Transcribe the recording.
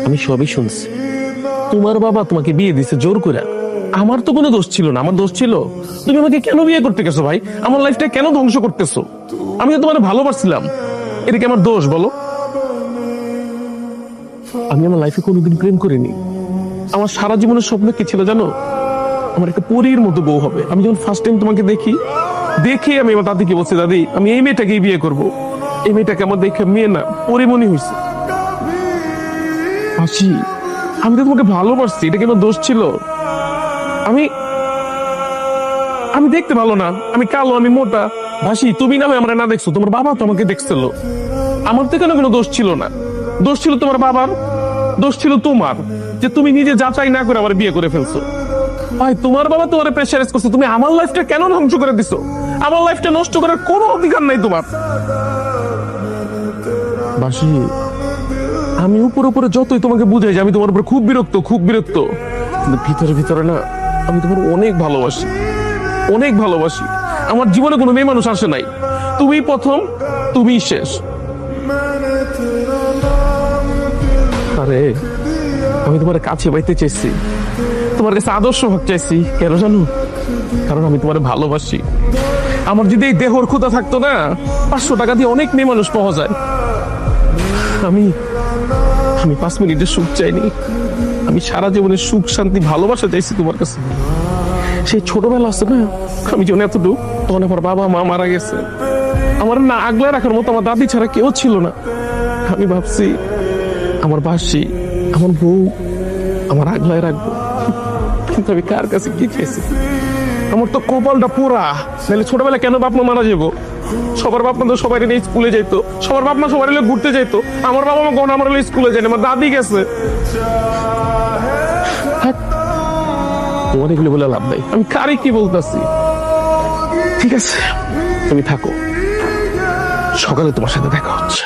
আমি সবই শুনছি। তোমার বাবা তোমাকে বিয়ে দিছে জোর করে। আমার তো কোনো দোষ ছিল না। আমার দোষ ছিল? তুমি আমাকে কেন বিয়ে করতে গেছো ভাই? আমার লাইফটা কেন ধ্বংস করতেছো? আমি তো তোমার ভালোবাসছিলাম, এটা কি আমার দোষ বলো? আমি আমার লাইফে কোনোদিন প্রেম করিনি। আমার সারা জীবনের স্বপ্ন কি ছিল জানো? আমার একটা পরীর মতো বউ হবে। আমি যখন ফার্স্ট টাইম তোমাকে দেখি আমি আমার দাদিকে বলছি, দাদি আমি এই মেয়েটাকেই বিয়ে করব। এই মেয়েটাকে আমার দেখে মেয়ে না পরী মনে হয়েছে। হাসি, আমি তো তোমাকে ভালোবাসছি, এটা কি আমার দোষ ছিল? আমি আমি দেখতে ভালো না, আমি কালো, আমি মোটা। ভাসি, তুমি না হয় আমরা না দেখছো, তোমার বাবা তো আমাকে দেখছিল। আমার তো কেন কোনো দোষ ছিল না। দোষ ছিল তোমার বাবার, দোষ ছিল তোমার, যে তুমি নিজে যাচাই না করে আমার বিয়ে করে ফেলছো। ভাই, তোমার বাবা তোমার প্রেশারাইজ করছে, তুমি আমার লাইফটা কেন ধ্বংস করে দিছো? আমার লাইফটা নষ্ট করার কোনো অধিকার নাই তোমার। বাসি, আমি উপরে উপরে যতই তোমাকে বুঝাই যে আমি তোমার উপর খুব বিরক্ত কিন্তু ভিতরে ভিতরে না, আমি তোমার অনেক ভালোবাসি, অনেক ভালোবাসি। আমার জীবনে কোনো মেয়ে মানুষ আসে নাই, তুমি প্রথম, তুমি শেষ। আরে আমি তোমার কাছে পাইতে চাইছি, তোমার কাছে আদর্শ ভাগ চাইছি। কেন জানো? কারণ আমি তোমার ভালোবাসি। আমার যদি এই দেহর ক্ষুধা থাকতো না, 500 টাকা দিয়ে অনেক মেয়ে মানুষ পাওয়া যায়। আমি 5 মিনিটের সুখ চাইনি, আমি সারা জীবনের সুখ শান্তি ভালোবাসা চাইছি তোমার কাছে। সেই ছোটবেলা আছে না, আমি যখন এতটুকু, তখন আমার বাবা মা মারা গেছে। আমার না আগলে রাখার মতো আমার দাদি ছাড়া কেউ ছিল না। আমি ভাবছি আমার বাসি, আমার বউ আমার আগলায় রাখবো, কিন্তু আমি কার কাছে কি চাইছি? আমার তো কপালটা পোড়া। নাহলে ছোটবেলা কেন বাপ মা মারা যাবো? সবার বাপ মা তো সবাই নিয়ে স্কুলে যাইতো, সবার বাপ মা সবাই ঘুরতে যাইতো। আমার বাবা মা কখনো আমার স্কুলে যায়নি, আমার দাদি গেছে। তোমার এগুলো বলে লাভ নাই, আমি কারে কি বলতেছি। ঠিক আছে, তুমি থাকো, সকালে তোমার সাথে দেখা হচ্ছে।